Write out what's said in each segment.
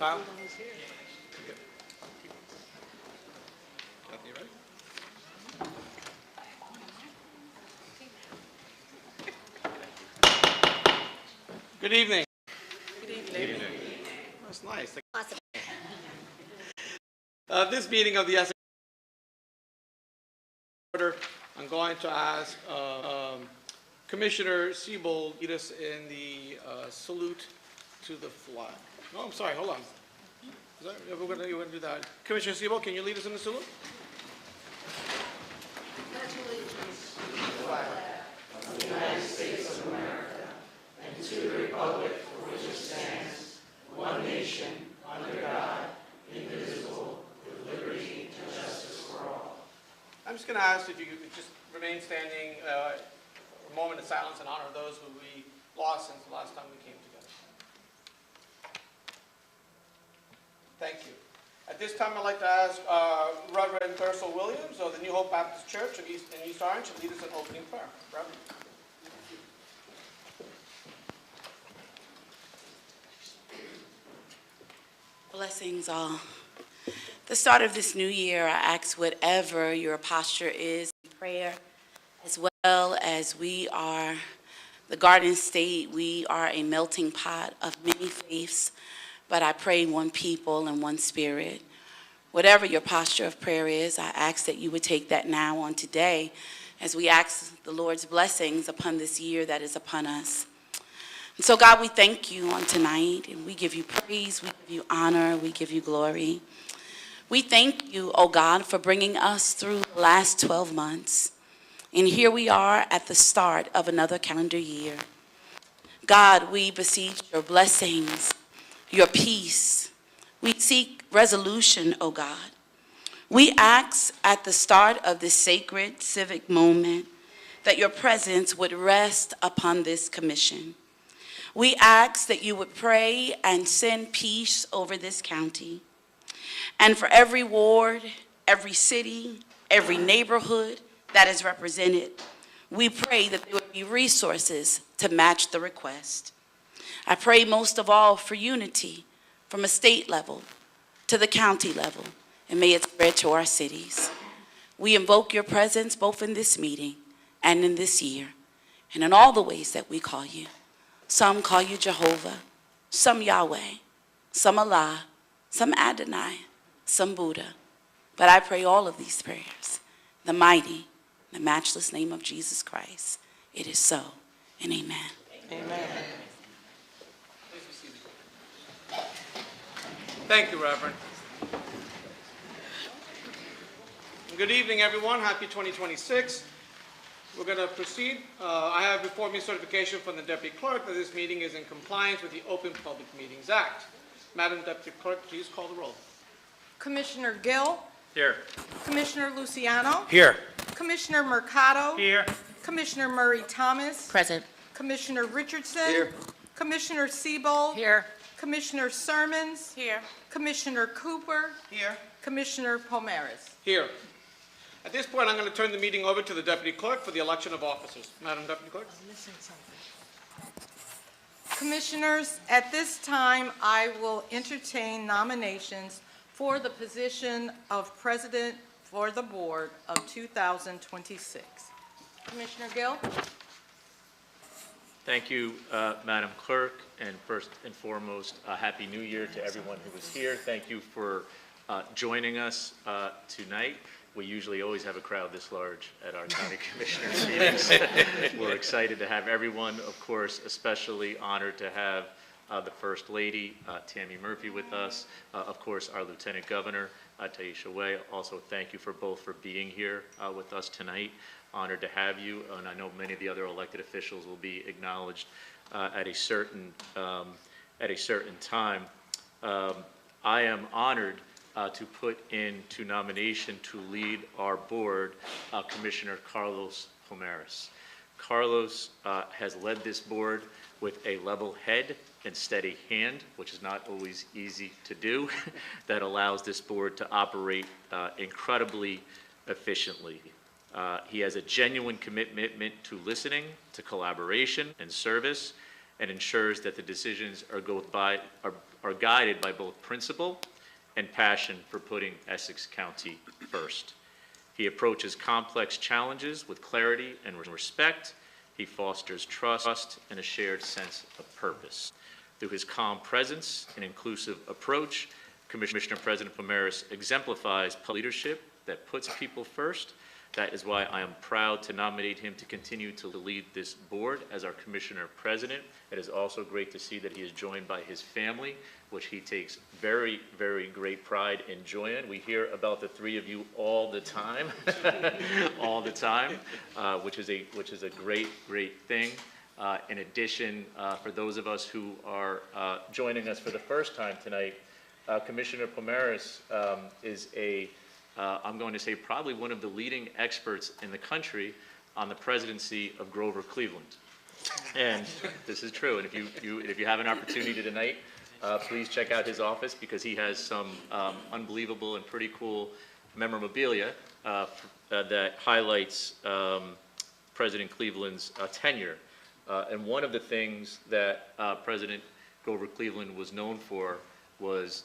Kyle? Good. Kathy, you ready? Good evening. Good evening. Good evening. That's nice. Awesome. This meeting of the Essex Order, I'm going to ask Commissioner Siebel lead us in the salute to the flag. No, I'm sorry, hold on. Is that, you want to do that? Commissioner Siebel, can you lead us in the salute? I'm just going to ask if you could just remain standing a moment of silence and honor those who we lost since the last time we came together. Thank you. At this time, I'd like to ask Reverend Thursel Williams of the New Hope Baptist Church in East Orange to lead us in opening prayer. Reverend. Blessings all. The start of this new year, I ask whatever your posture is in prayer, as well as we are the Garden State, we are a melting pot of many faiths, but I pray one people and one spirit. Whatever your posture of prayer is, I ask that you would take that now on today as we ask the Lord's blessings upon this year that is upon us. And so, God, we thank you on tonight, and we give you praise, we give you honor, we give you glory. We thank you, oh God, for bringing us through the last 12 months. And here we are at the start of another calendar year. God, we beseech your blessings, your peace. We seek resolution, oh God. We ask at the start of this sacred civic moment that your presence would rest upon this commission. We ask that you would pray and send peace over this county. And for every ward, every city, every neighborhood that is represented, we pray that there would be resources to match the request. I pray most of all for unity from a state level to the county level, and may it spread to our cities. We invoke your presence both in this meeting and in this year, and in all the ways that we call you. Some call you Jehovah, some Yahweh, some Allah, some Adonai, some Buddha. But I pray all of these prayers, the mighty, the matchless name of Jesus Christ. It is so, and amen. Amen. Please be seated. Thank you, Reverend. Good evening, everyone. Happy 2026. We're going to proceed. I have before me certification from the Deputy Clerk that this meeting is in compliance with the Open Public Meetings Act. Madam Deputy Clerk, please call the roll. Commissioner Gill, Here. Commissioner Luciano, Here. Commissioner Mercado, Here. Commissioner Murray Thomas, Present. Commissioner Richardson, Here. Commissioner Siebel, Here. Commissioner Sermons, Here. Commissioner Cooper, Here. Commissioner Pomares. Here. At this point, I'm going to turn the meeting over to the Deputy Clerk for the election of officers. Madam Deputy Clerk. Commissioners, at this time, I will entertain nominations for the position of President for the Board of 2026. Commissioner Gill? Thank you, Madam Clerk, and first and foremost, a Happy New Year to everyone who is here. Thank you for joining us tonight. We usually always have a crowd this large at our county commissioners meetings. We're excited to have everyone, of course, especially honored to have the First Lady, Tammy Murphy, with us. Of course, our Lieutenant Governor, Taisha Way. Also, thank you for both for being here with us tonight. Honored to have you, and I know many of the other elected officials will be acknowledged at a certain time. I am honored to put into nomination to lead our board Commissioner Carlos Pomares. Carlos has led this board with a level head and steady hand, which is not always easy to do, that allows this board to operate incredibly efficiently. He has a genuine commitment to listening, to collaboration and service, and ensures that the decisions are are guided by both principle and passion for putting Essex County first. He approaches complex challenges with clarity and respect. He fosters trust and a shared sense of purpose. Through his calm presence and inclusive approach, Commissioner President Pomaris exemplifies leadership that puts people first. That is why I am proud to nominate him to continue to lead this board as our Commissioner President. It is also great to see that he is joined by his family, which he takes very, very great pride in joy in. We hear about the three of you all the time, all the time, which is a great, great thing. In addition, for those of us who are joining us for the first time tonight, Commissioner Pomaris is I'm going to say probably one of the leading experts in the country on the presidency of Grover Cleveland. And this is true. And if you have an opportunity tonight, please check out his office because he has some unbelievable and pretty cool memorabilia that highlights President Cleveland's tenure. And one of the things that President Grover Cleveland was known for was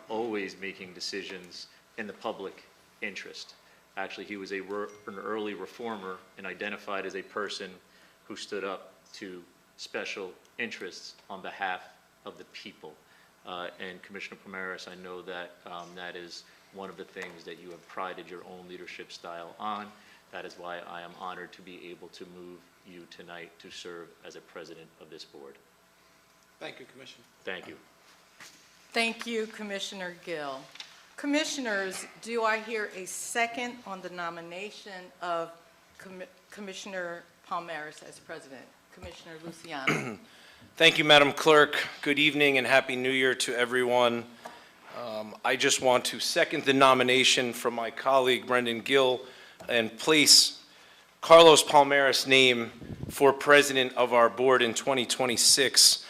always making decisions in the public interest. Actually, he was an early reformer and identified as a person who stood up to special interests on behalf of the people. And Commissioner Pomaris, I know that that is one of the things that you have prided your own leadership style on. That is why I am honored to be able to move you tonight to serve as a president of this board. Thank you, Commissioner. Thank you. Thank you, Commissioner Gill. Commissioners, do I hear a second on the nomination of Commissioner Pomaris as president? Commissioner Luciano. Thank you, Madam Clerk. Good evening and Happy New Year to everyone. I just want to second the nomination from my colleague Brendan Gill and place Carlos Pomaris' name for president of our board in 2026.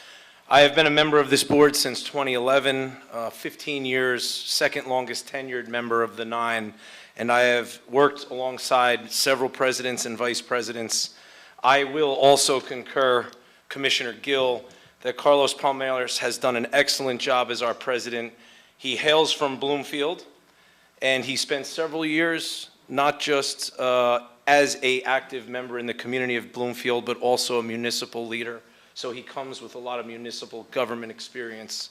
I have been a member of this board since 2011, 15 years, second longest tenured member of the 9, and I have worked alongside several presidents and vice presidents. I will also concur, Commissioner Gill, that Carlos Pomaris has done an excellent job as our president. He hails from Bloomfield, and he spent several years not just as an active member in the community of Bloomfield, but also a municipal leader. So he comes with a lot of municipal government experience.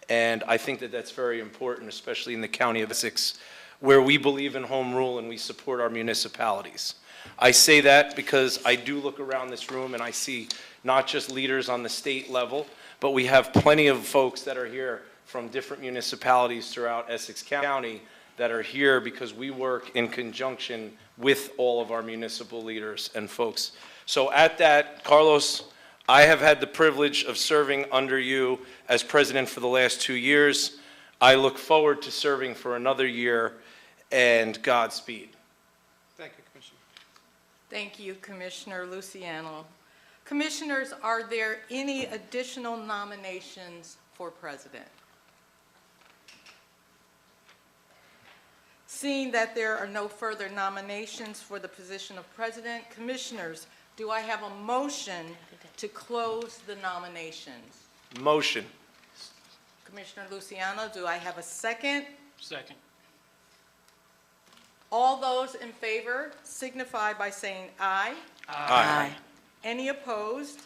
And I think that that's very important, especially in the county of Essex, where we believe in home rule and we support our municipalities. I say that because I do look around this room and I see not just leaders on the state level, but we have plenty of folks that are here from different municipalities throughout Essex County that are here because we work in conjunction with all of our municipal leaders and folks. So at that, Carlos, I have had the privilege of serving under you as president for the last 2 years. I look forward to serving for another year, and Godspeed. Thank you, Commissioner. Thank you, Commissioner Luciano. Commissioners, are there any additional nominations for president? Seeing that there are no further nominations for the position of president, commissioners, do I have a motion to close the nominations? Motion. Commissioner Luciano, do I have a second? Second. All those in favor signify by saying aye. Aye. Any opposed?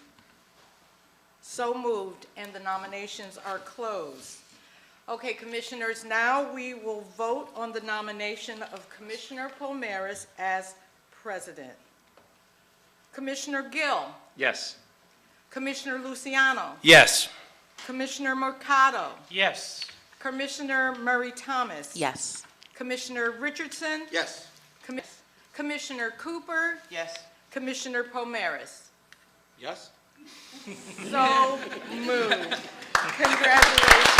So moved, and the nominations are closed. Okay, commissioners, now we will vote on the nomination of Commissioner Pomaris as president. Commissioner Gill, Yes. Commissioner Luciano, Yes. Commissioner Mercado, Yes. Commissioner Murray Thomas. Yes. Commissioner Richardson, Yes. Commissioner Cooper, Yes. Commissioner Pomaris. Yes? So moved. Congratulations.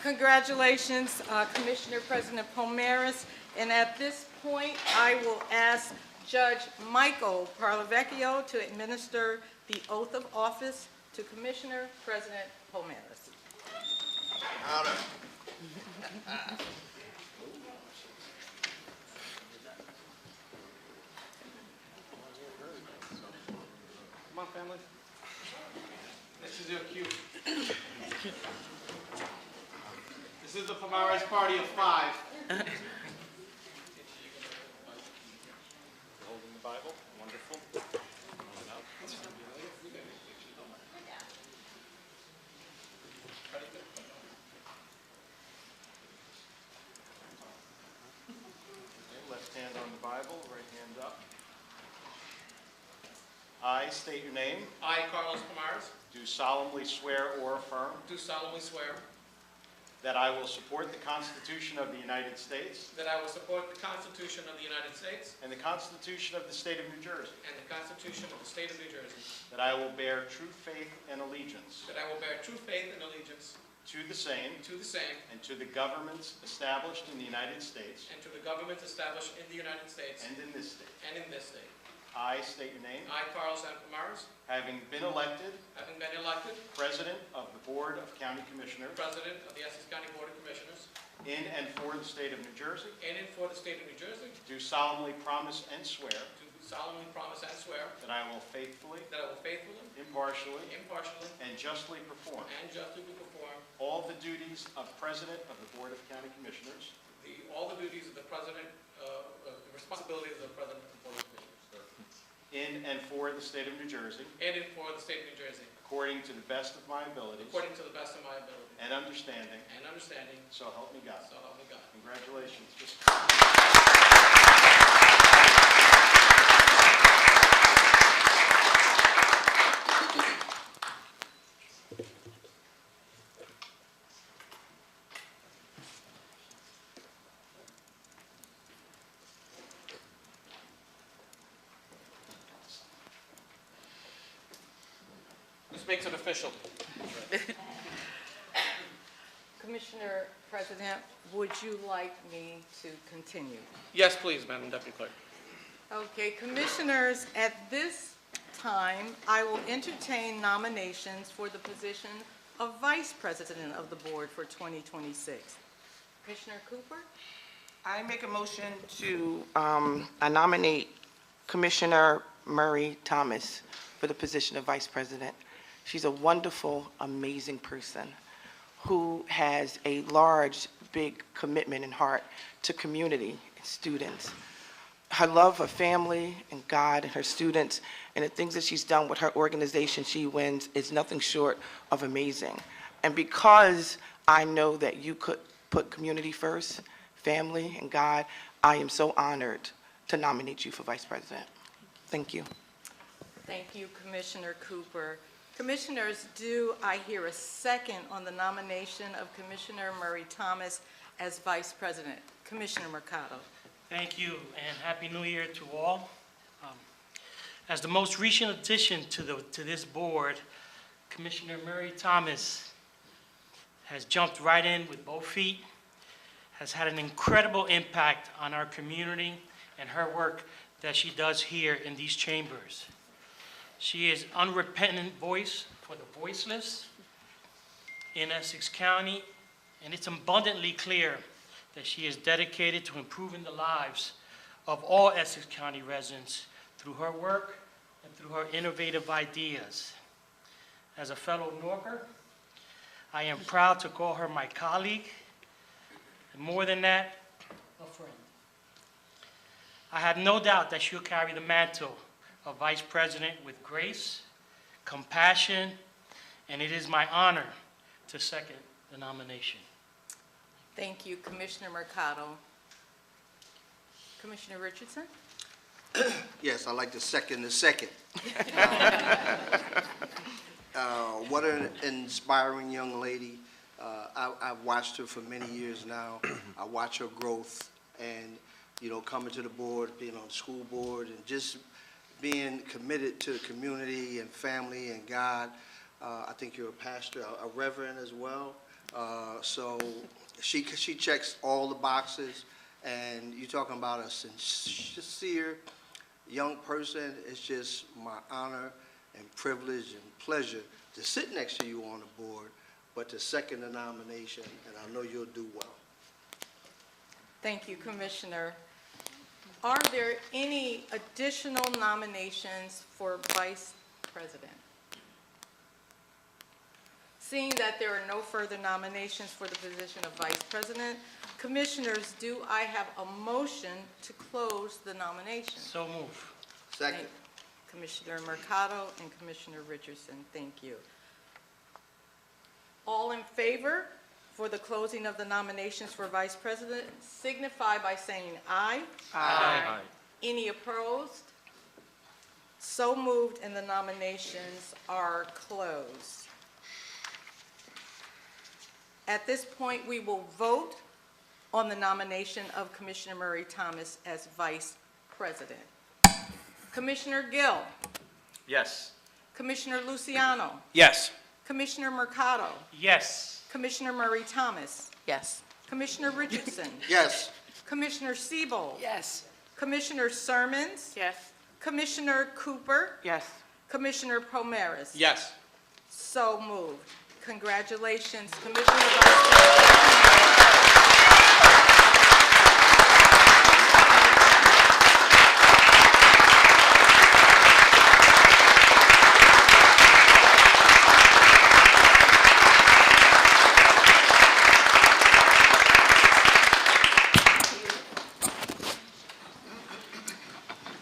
Congratulations, Commissioner President Pomaris. And at this point, I will ask Judge Michael Parlavecchio to administer the oath of office to Commissioner President Pomaris. Come on, family. This is your cue. This is the Pomares party of 5. Holding the Bible. Wonderful. Left hand on the Bible, right hand up. I state your name, I, Carlos Pomares, do solemnly swear or affirm do solemnly swear that I will support the Constitution of the United States that I will support the Constitution of the United States and the Constitution of the State of New Jersey, and the Constitution of the State of New Jersey, that I will bear true faith and allegiance that I will bear true faith and allegiance to the same to the same and to the governments established in the United States and to the governments established in the United States and in this state. and in this state. I state your name, I, Carlos M. Pomares, having been elected having been elected President of the Board of County Commissioners President of the Essex County Board of Commissioners in and for the State of New Jersey, in and for the State of New Jersey, do solemnly promise and swear do solemnly promise and swear that I will faithfully, that I will faithfully, impartially, impartially, and justly perform and justly perform all the duties of President of the Board of County Commissioners all the duties of the President, the responsibilities of the President of the Board of Commissioners in and for the State of New Jersey, in and for the State of New Jersey, according to the best of my abilities according to the best of my ability and understanding, and understanding, so help me God. so help me God. Congratulations. This makes it official. Commissioner President, would you like me to continue? Yes, please, Madam Deputy Clerk. Okay, Commissioners, at this time, I will entertain nominations for the position of Vice President of the Board for 2026. Commissioner Cooper? I make a motion to I nominate Commissioner Murray Thomas for the position of Vice President. She's a wonderful, amazing person who has a large, big commitment and heart to community and students. Her love of family and God and her students and the things that she's done with her organization, She Wins, is nothing short of amazing. And because I know that you could put community first, family and God, I am so honored to nominate you for Vice President. Thank you. Thank you, Commissioner Cooper. Commissioners, do I hear a second on the nomination of Commissioner Murray Thomas as Vice President? Commissioner Mercado. Thank you, and Happy New Year to all. As the most recent addition to this board, Commissioner Murray Thomas has jumped right in with both feet, has had an incredible impact on our community and her work that she does here in these chambers. She is unrepentant voice for the voiceless in Essex County, and it's abundantly clear that she is dedicated to improving the lives of all Essex County residents through her work and through her innovative ideas. As a fellow Newarker, I am proud to call her my colleague, and more than that, a friend. I have no doubt that she'll carry the mantle of Vice President with grace, compassion, and it is my honor to second the nomination. Thank you, Commissioner Mercado. Commissioner Richardson? Yes, I'd like to second the second. What an inspiring young lady. I've watched her for many years now. I watch her growth and, coming to the board, being on the school board, and just being committed to the community and family and God. I think you're a pastor, a reverend as well. So she checks all the boxes, and you're talking about a sincere young person. It's just my honor and privilege and pleasure to sit next to you on the board. but to second the nomination, and I know you'll do well. Thank you, Commissioner. Are there any additional nominations for Vice President? Seeing that there are no further nominations for the position of Vice President, Commissioners, do I have a motion to close the nomination? So move. Second. Commissioner Mercado and Commissioner Richardson, thank you. All in favor for the closing of the nominations for Vice President signify by saying aye. Aye. Any opposed? So moved, and the nominations are closed. At this point, we will vote on the nomination of Commissioner Murray Thomas as Vice President. Commissioner Gill, Yes. Commissioner Luciano, Yes. Commissioner Mercado, Yes. Commissioner Murray Thomas, Yes. Commissioner Richardson, Yes. Commissioner Siebel, Yes. Commissioner Sermons, Yes. Commissioner Cooper, Yes. Commissioner Pomeris. Yes. So moved. Congratulations, Commissioner Vice President.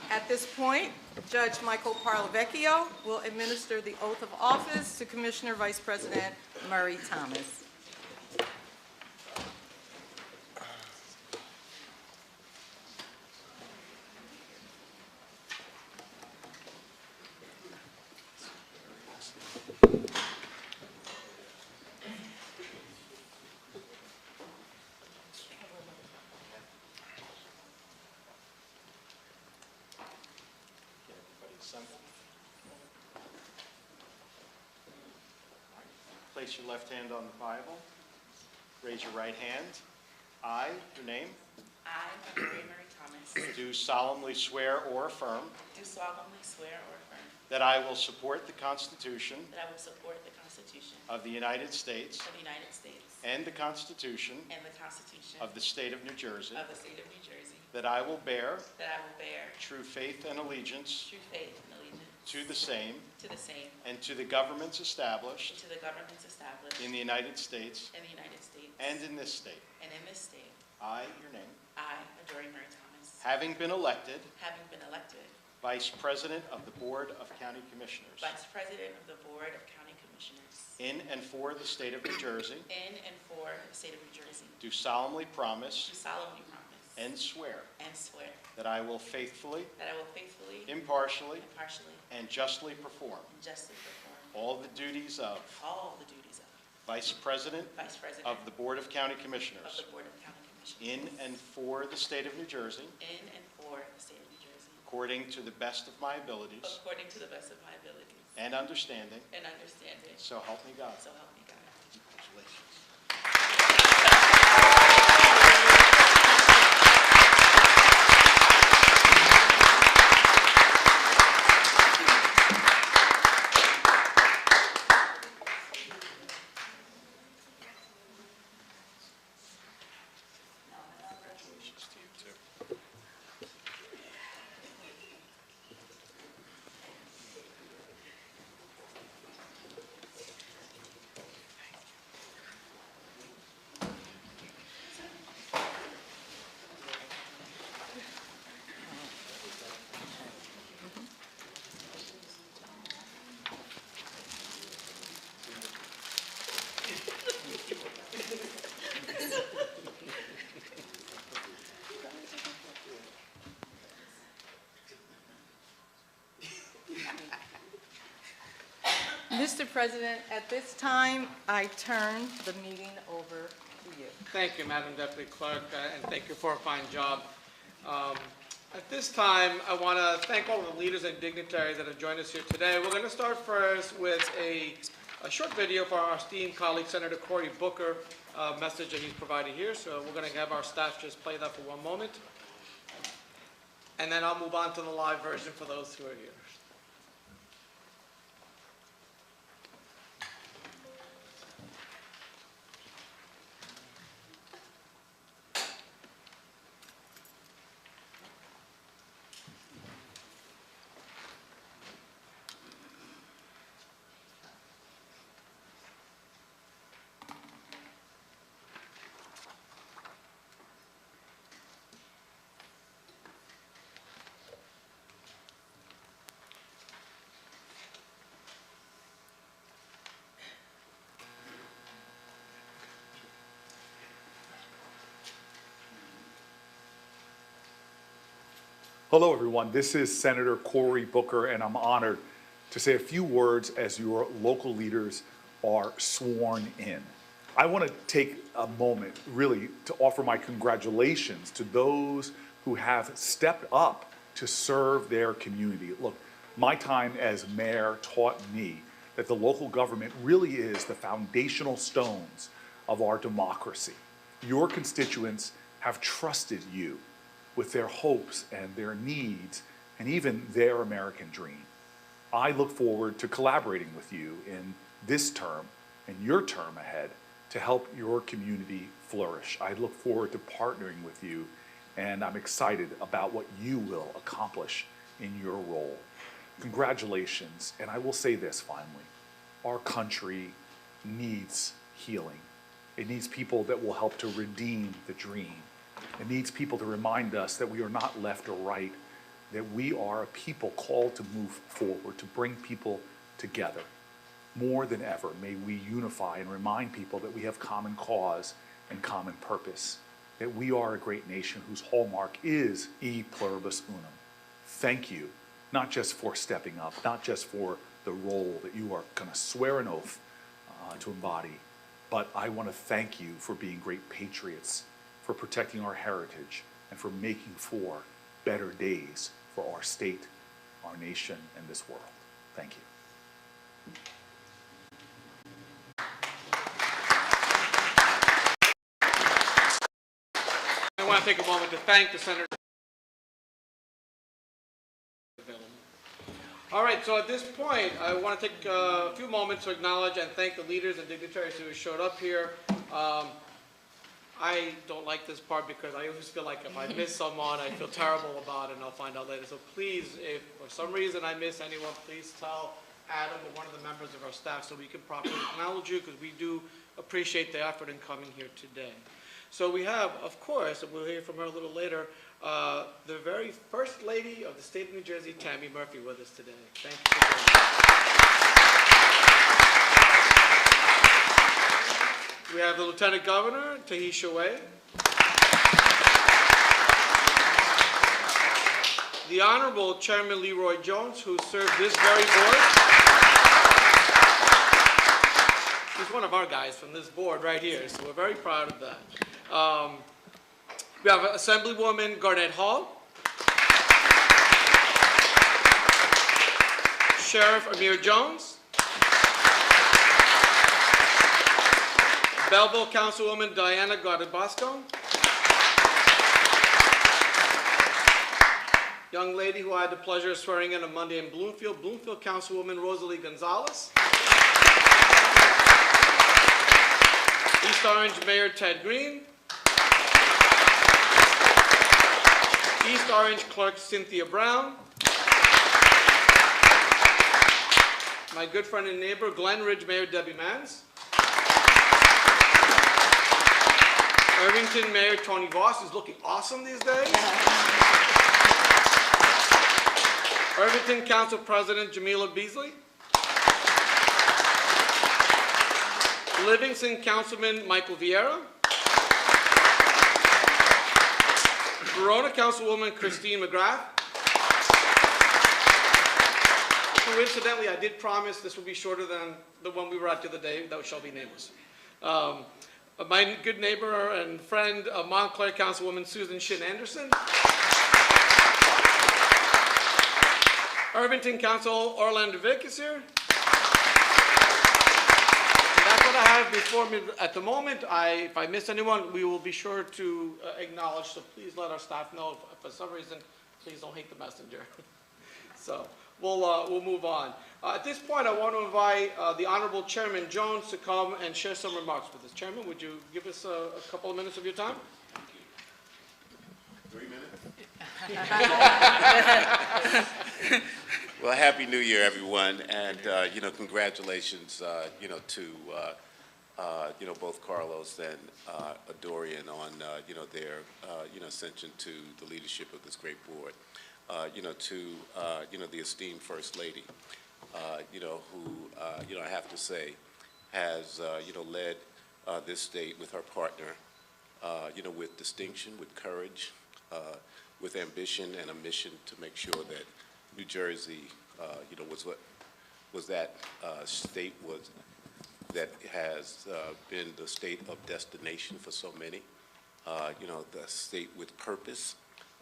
At this point, Judge Michael Parlavecchio will administer the oath of office to Commissioner Vice President Murray Thomas. Place your left hand on the Bible. Raise your right hand. I, your name, I, Mary Thomas, do solemnly swear or affirm do solemnly swear or affirm that I will support the Constitution that I will support the Constitution of the United States of the United States and the Constitution and the Constitution of the State of New Jersey, of the State of New Jersey, that I will bear that I will bear true faith and allegiance true faith and allegiance to the same to the same and to the governments and established to the governments established in the United States in the United States and in this state. and in this state. I, your name, I, Adoring Mary Thomas, having been elected having been elected Vice President of the Board of County Commissioners Vice President of the Board of County Commissioners in and for the State of New Jersey, in and for the State of New Jersey, do solemnly promise do solemnly promise and swear and swear that I will faithfully, that I will faithfully, impartially, impartially, and justly perform and justly perform all the duties of all the duties of Vice President Vice President of the Board of County of Commissioners the Board of County Commissioners in and for the State of New Jersey, in and for the State of New Jersey, according to the best of my abilities according to the best of my abilities and understanding, and understanding, so help me God. so help me God. Congratulations. Congratulations to you, too. Mr. President, at this time, I turn the meeting over to you. Thank you, Madam Deputy Clerk, and thank you for a fine job. At this time, I want to thank all of the leaders and dignitaries that have joined us here today. We're going to start first with a short video for our esteemed colleague, Senator Cory Booker, message that he's providing here. So we're going to have our staff just play that for one moment. And then I'll move on to the live version for those who are here. Hello, everyone. This is Senator Cory Booker, and I'm honored to say a few words as your local leaders are sworn in. I want to take a moment, really, to offer my congratulations to those who have stepped up to serve their community. Look, my time as mayor taught me that the local government really is the foundational stones of our democracy. Your constituents have trusted you with their hopes and their needs and even their American dream. I look forward to collaborating with you in this term and your term ahead to help your community flourish. I look forward to partnering with you, and I'm excited about what you will accomplish in your role. Congratulations, and I will say this finally. Our country needs healing. It needs people that will help to redeem the dream. It needs people to remind us that we are not left or right, that we are a people called to move forward, to bring people together. More than ever, may we unify and remind people that we have common cause and common purpose, that we are a great nation whose hallmark is e pluribus unum. Thank you, not just for stepping up, not just for the role that you are going to swear an oath to embody, but I want to thank you for being great patriots, for protecting our heritage, and for making for better days for our state, our nation, and this world. Thank you. I want to take a moment to thank the senator. All right, so at this point, I want to take a few moments to acknowledge and thank the leaders and dignitaries who showed up here. I don't like this part because I always feel like if I miss someone, I feel terrible about it, and I'll find out later. So please, if for some reason I miss anyone, please tell Adam or one of the members of our staff so we can properly acknowledge you, because we do appreciate the effort in coming here today. So we have, of course, and we'll hear from her a little later, the very first lady of the state of New Jersey, Tammy Murphy, with us today. Thank you for joining us. We have the Lieutenant Governor, Tahisha Way. The Honorable Chairman Leroy Jones, who served this very board. He's one of our guys from this board right here, so we're very proud of that. We have Assemblywoman Garnett Hall, Sheriff Amir Jones, Belleville Councilwoman Diana Gardabasco, young lady who I had the pleasure of swearing in on Monday in Bloomfield, Bloomfield Councilwoman Rosalie Gonzalez, East Orange Mayor Ted Green, East Orange Clerk Cynthia Brown, my good friend and neighbor Glen Ridge Mayor Debbie Manns, Irvington Mayor Tony Voss, who's looking awesome these days, Irvington Council President Jamila Beasley, Livingston Councilman Michael Vieira, Verona Councilwoman Christine McGrath, who incidentally I did promise this will be shorter than the one we were at the other day, that shall be nameless. My good neighbor and friend, Montclair Councilwoman Susan Shin Anderson, Irvington Council Orlando Vick is here. That's what I have before me at the moment. If I miss anyone, we will be sure to acknowledge, so please let our staff know if for some reason, please don't hate the messenger. So we'll move on. At this point, I want to invite the Honorable Chairman Jones to come and share some remarks with us. Chairman, would you give us a couple of minutes of your time? 3 minutes? Well, Happy New Year, everyone, and, congratulations, to, both Carlos and Adorian on, their, ascension to the leadership of this great board. To the esteemed First Lady, who, I have to say, has, led this state with her partner, with distinction, with courage, with ambition and a mission to make sure that New Jersey, was that state that has been the state of destination for so many. The state with purpose,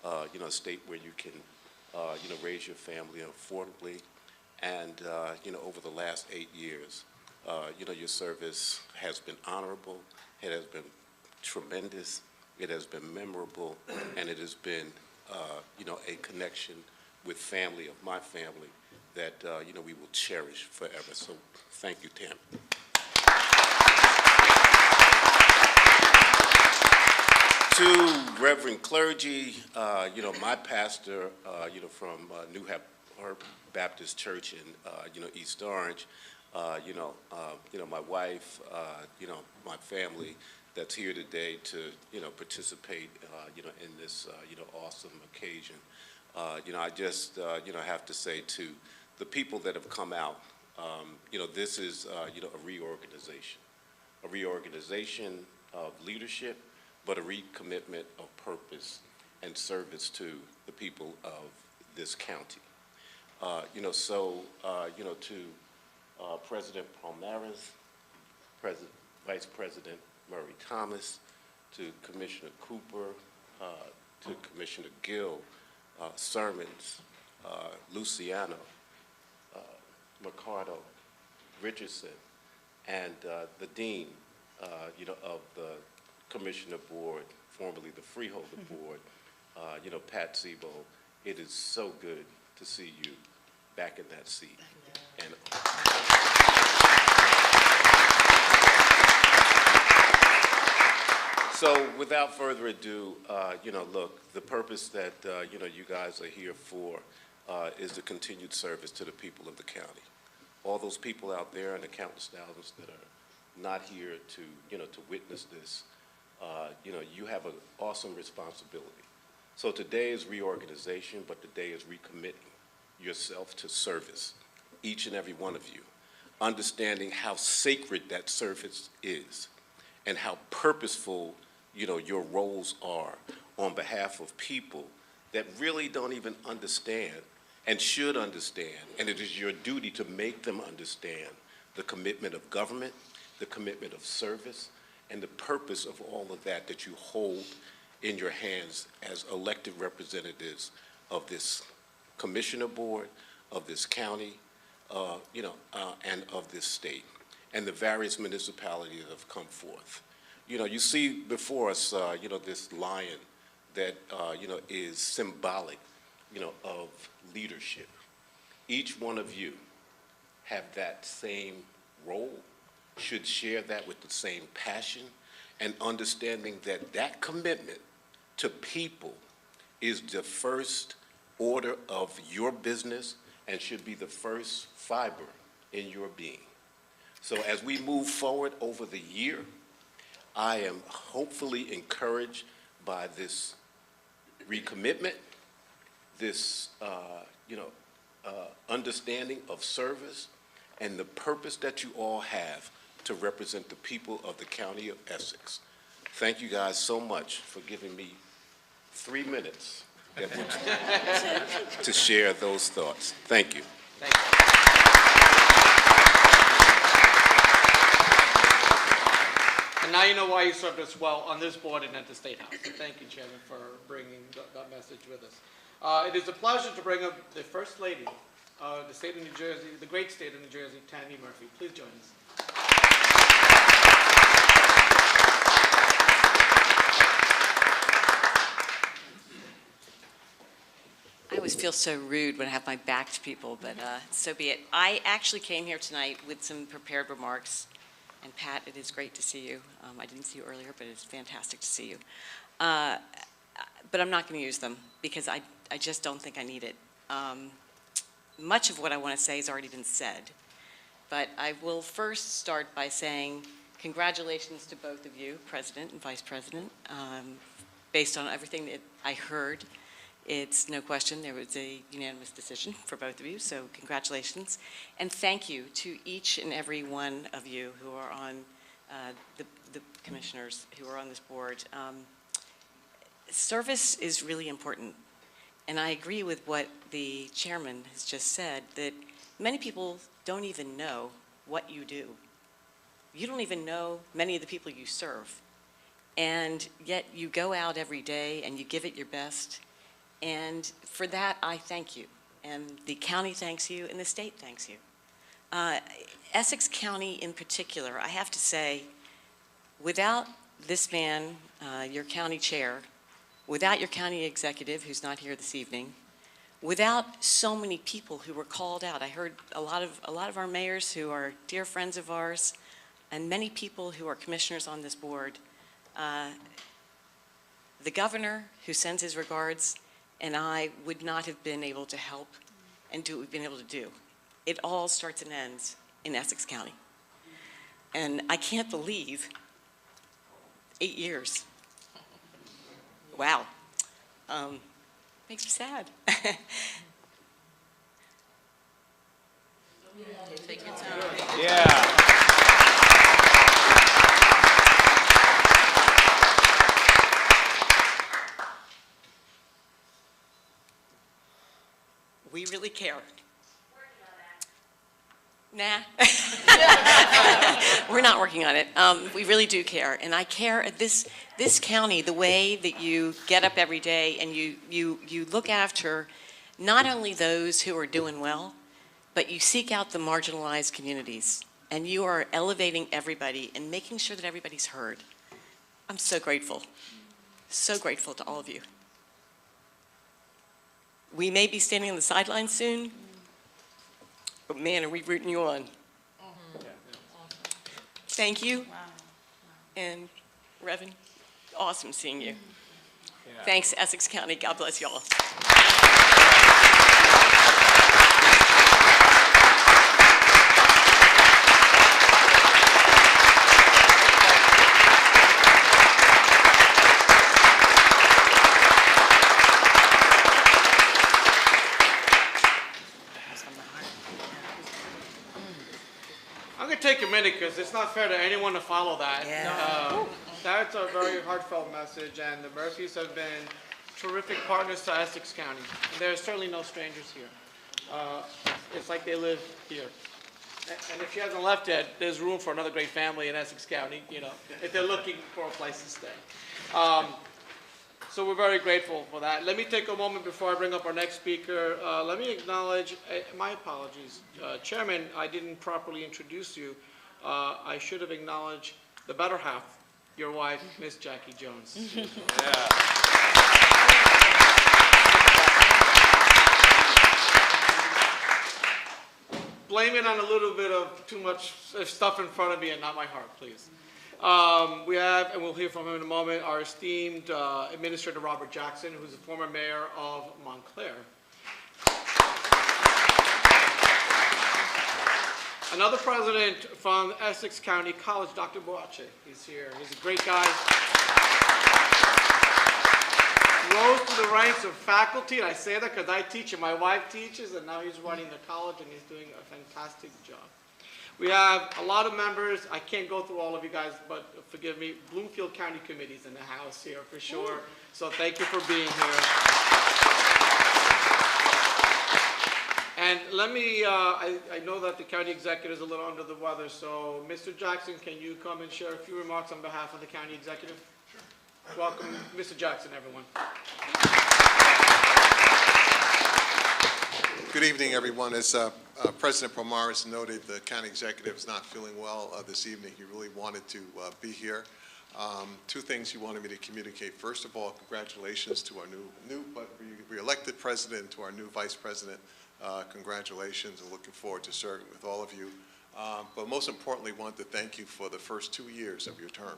a state where you can, raise your family affordably. And, over the last 8 years, your service has been honorable, it has been tremendous, it has been memorable, and it has been, a connection with family, of my family, that, we will cherish forever. So thank you, Tam. To Reverend clergy, my pastor, from New Hope Baptist Church in, East Orange, my wife, my family that's here today to, participate, in this, awesome occasion. I just, have to say to the people that have come out, this is, a reorganization of leadership, but a recommitment of purpose and service to the people of this county. To President Palmares, Vice President Murray Thomas, to Commissioner Cooper, to Commissioner Gill, Sermons, Luciano, Mercado, Richardson, and the Dean, of the Commissioner Board, formerly the Freeholder Board, Pat Sebo. It is so good to see you back in that seat. And so without further ado, look, the purpose that, you guys are here for is the continued service to the people of the county. All those people out there and the countless thousands that are not here to, to witness this, you have an awesome responsibility. So today is reorganization, but today is recommitting yourself to service, each and every one of you, understanding how sacred that service is and how purposeful, your roles are on behalf of people that really don't even understand and should understand, and it is your duty to make them understand the commitment of government, the commitment of service, and the purpose of all of that that you hold in your hands as elected representatives of this commissioner board, of this county, and of this state, and the various municipalities that have come forth. You see before us, this lion that, is symbolic, of leadership. Each one of you have that same role, should share that with the same passion, and understanding that that commitment to people is the first order of your business and should be the first fiber in your being. So as we move forward over the year, I am hopefully encouraged by this recommitment, this understanding of service, and the purpose that you all have to represent the people of the county of Essex. Thank you guys so much for giving me 3 minutes to share those thoughts. Thank you. Thank you. And now you know why you served us well on this board and at the State House. So thank you, Chairman, for bringing that message with us. It is a pleasure to bring up the First Lady of the state of New Jersey, the great state of New Jersey, Tammy Murphy. Please join us. I always feel so rude when I have my back to people, but so be it. I actually came here tonight with some prepared remarks. And Pat, it is great to see you. I didn't see you earlier, but it's fantastic to see you. But I'm not going to use them because I just don't think I need it. Much of what I want to say has already been said. But I will first start by saying congratulations to both of you, President and Vice President. Based on everything that I heard, it's no question there was a unanimous decision for both of you, so congratulations. And thank you to each and every one of you who are on, the commissioners who are on this board. service is really important. And I agree with what the chairman has just said, that many people don't even know what you do. You don't even know many of the people you serve. And yet you go out every day and you give it your best. And for that, I thank you. And the county thanks you, and the state thanks you. Essex County in particular, I have to say, without this man, your county chair, without your county executive, who's not here this evening, without so many people who were called out. I heard a lot of our mayors who are dear friends of ours, and many people who are commissioners on this board. The governor, who sends his regards, and I would not have been able to help and do what we've been able to do. It all starts and ends in Essex County. And I can't believe 8 years. Wow. Makes me sad. Take your time. Yeah. We really care. Nah. We're not working on it. We really do care. And I care at this county, the way that you get up every day and you look after not only those who are doing well, but you seek out the marginalized communities. And you are elevating everybody and making sure that everybody's heard. I'm so grateful. So grateful to all of you. We may be standing on the sidelines soon, but man, are we rooting you on. Thank you. And Reverend, awesome seeing you. Thanks, Essex County. God bless you all. I'm going to take a minute because it's not fair to anyone to follow that. That's a very heartfelt message, and the Murphys have been terrific partners to Essex County. And there are certainly no strangers here. It's like they live here. And if she hasn't left yet, there's room for another great family in Essex County, you know, if they're looking for a place to stay. So we're very grateful for that. Let me take a moment before I bring up our next speaker. Let me acknowledge, my apologies. Chairman, I didn't properly introduce you. I should have acknowledged the better half, your wife, Miss Jackie Jones. Blame it on a little bit of too much stuff in front of me and not my heart, please. We have, and we'll hear from him in a moment, our esteemed Administrator Robert Jackson, who's the former mayor of Montclair. Another president from Essex County College, Dr. Boache, is here. He's a great guy. Rose to the ranks of faculty, and I say that because I teach and my wife teaches, and now he's running the college, and he's doing a fantastic job. We have a lot of members. I can't go through all of you guys, but forgive me. Bloomfield County Committee's in the house here for sure. So thank you for being here. And let me, I know that the county executive is a little under the weather, so Mr. Jackson, can you come and share a few remarks on behalf of the county executive? Sure. Welcome, Mr. Jackson, everyone. Good evening, everyone. As President Pomaris noted, the county executive is not feeling well this evening. He really wanted to be here. Two things he wanted me to communicate. First of all, congratulations to our new but re-elected president, to our new vice president. Congratulations, and looking forward to serving with all of you. But most importantly, wanted to thank you for the first 2 years of your term.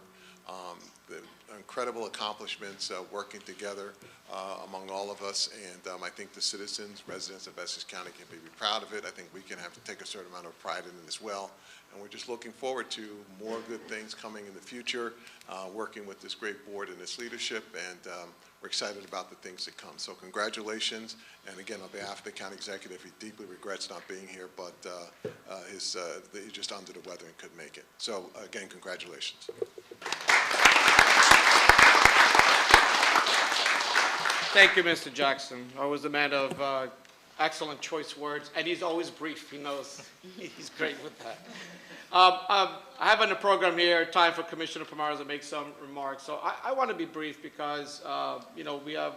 The incredible accomplishments working together among all of us, and I think the citizens, residents of Essex County can be proud of it. I think we can have to take a certain amount of pride in it as well. And we're just looking forward to more good things coming in the future, working with this great board and its leadership, and we're excited about the things that come. So congratulations, and again, on behalf of the county executive, he deeply regrets not being here, but he's just under the weather and couldn't make it. So again, congratulations. Thank you, Mr. Jackson. Always a man of excellent choice words, and he's always brief. He knows he's great with that. I have on the program here time for Commissioner Pomares to make some remarks. So I want to be brief because we have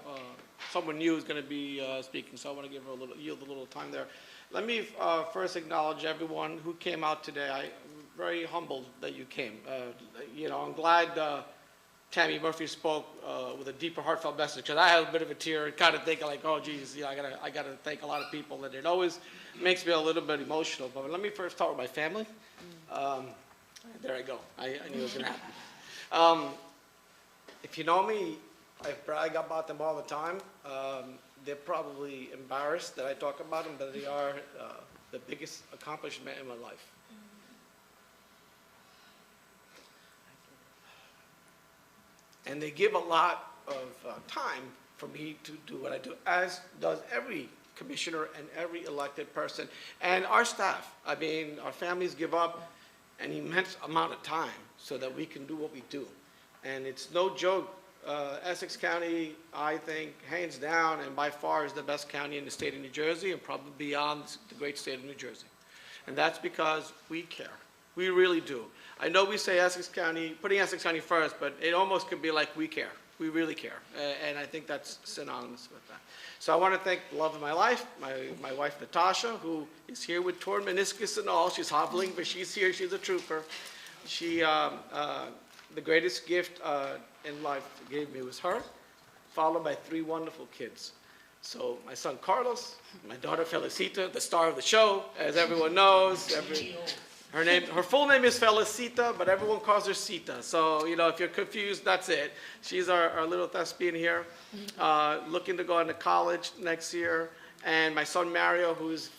someone new who's going to be speaking. So I want to yield a little time there. Let me first acknowledge everyone who came out today. I'm very humbled that you came. I'm glad Tammy Murphy spoke with a deeper, heartfelt message, because I had a bit of a tear, kind of thinking like, oh, geez, I gotta thank a lot of people, and it always makes me a little bit emotional. But let me first start with my family. There I go. I knew it was gonna happen. If you know me, I brag about them all the time. They're probably embarrassed that I talk about them, but they are the biggest accomplishment in my life. And they give a lot of time for me to do what I do, as does every commissioner and every elected person. And our staff, I mean, our families give up an immense amount of time so that we can do what we do. And it's no joke. Essex County, I think, hands down and by far is the best county in the state of New Jersey and probably beyond the great state of New Jersey. And that's because we care. We really do. I know we say Essex County, putting Essex County first, but it almost could be like we care. We really care. And I think that's synonymous with that. So I want to thank the love of my life, my wife Natasha, who is here with torn meniscus and all. She's hobbling, but she's here. She's a trooper. She, the greatest gift in life gave me was her, followed by 3 wonderful kids. So my son Carlos, my daughter Felicita, the star of the show, as everyone knows. Her full name is Felicita, but everyone calls her Sita. So, if you're confused, that's it. She's our little thespian here, looking to go into college next year. And my son Mario, who's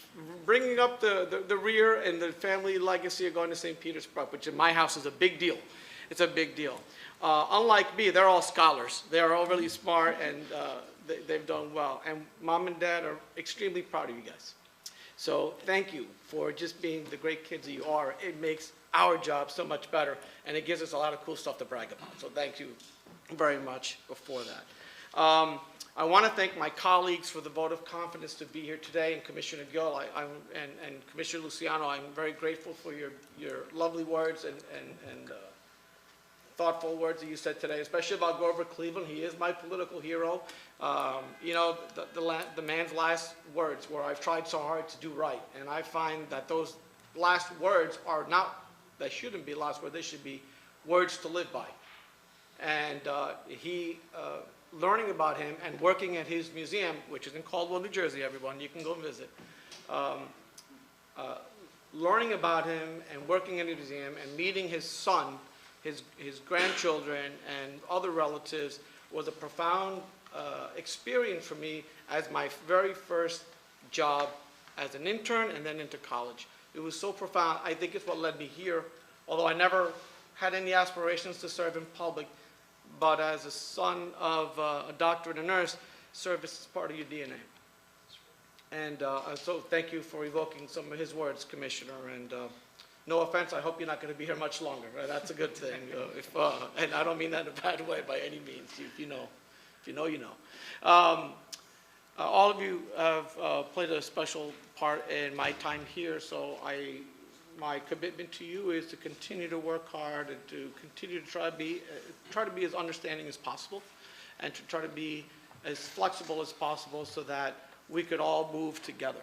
bringing up the rear and the family legacy of going to St. Petersburg, which in my house is a big deal. It's a big deal. Unlike me, they're all scholars. They're all really smart, and they've done well. And Mom and Dad are extremely proud of you guys. So thank you for just being the great kids that you are. It makes our job so much better, and it gives us a lot of cool stuff to brag about. So thank you very much for that. I want to thank my colleagues for the vote of confidence to be here today, and Commissioner Gill and Commissioner Luciano. I'm very grateful for your lovely words and thoughtful words that you said today, especially about Grover Cleveland. He is my political hero. The man's last words were, "I've tried so hard to do right." And I find that those last words they shouldn't be last words, they should be words to live by. And learning about him and working at his museum, which is in Caldwell, New Jersey, everyone, you can go visit. Learning about him and working in his museum and meeting his son, his grandchildren and other relatives was a profound experience for me as my very first job as an intern and then into college. It was so profound. I think it's what led me here, although I never had any aspirations to serve in public, but as a son of a doctor and a nurse, service is part of your DNA. And so thank you for evoking some of his words, Commissioner, and no offense, I hope you're not going to be here much longer. Right? That's a good thing. And I don't mean that in a bad way by any means. If you know, you know. All of you have played a special part in my time here, so my commitment to you is to continue to work hard and to continue to try to be as understanding as possible and to try to be as flexible as possible so that we could all move together.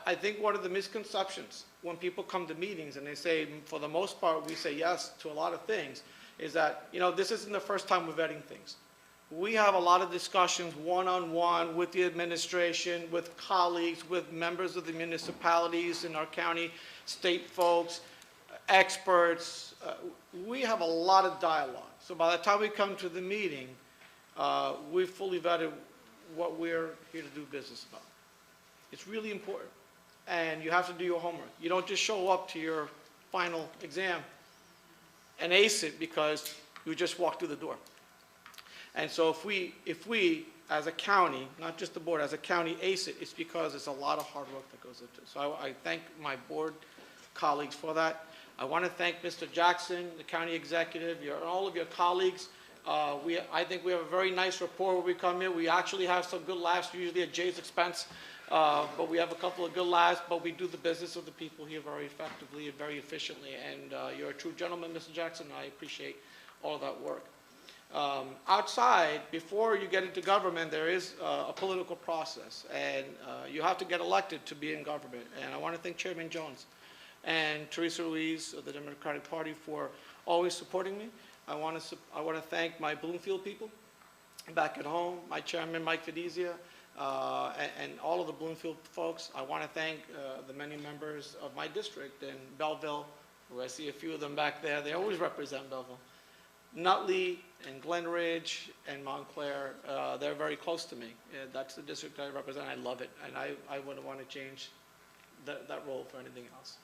I think one of the misconceptions when people come to meetings and they say, for the most part, we say yes to a lot of things, is that, this isn't the first time we're vetting things. We have a lot of discussions one-on-one with the administration, with colleagues, with members of the municipalities in our county, state folks, experts. We have a lot of dialogue. So by the time we come to the meeting, we've fully vetted what we're here to do business about. It's really important. And you have to do your homework. You don't just show up to your final exam and ace it because you just walked through the door. And so if we as a county, not just the board, as a county ace it, it's because it's a lot of hard work that goes into it. So I thank my board colleagues for that. I want to thank Mr. Jackson, the county executive, all of your colleagues I think we have a very nice rapport when we come here. We actually have some good laughs, usually at Jay's expense, but we have a couple of good laughs, but we do the business of the people here very effectively and very efficiently. And you're a true gentleman, Mr. Jackson. I appreciate all of that work. Outside, before you get into government, there is a political process, and you have to get elected to be in government. And I want to thank Chairman Jones and Teresa Ruiz of the Democratic Party for always supporting me. I want to thank my Bloomfield people back at home, my chairman, Mike Fedizia, and all of the Bloomfield folks. I want to thank the many members of my district in Belleville, who I see a few of them back there. They always represent Belleville. Nutley and Glen Ridge and Montclair, they're very close to me. That's the district I represent. I love it, and I wouldn't want to change that role for anything else.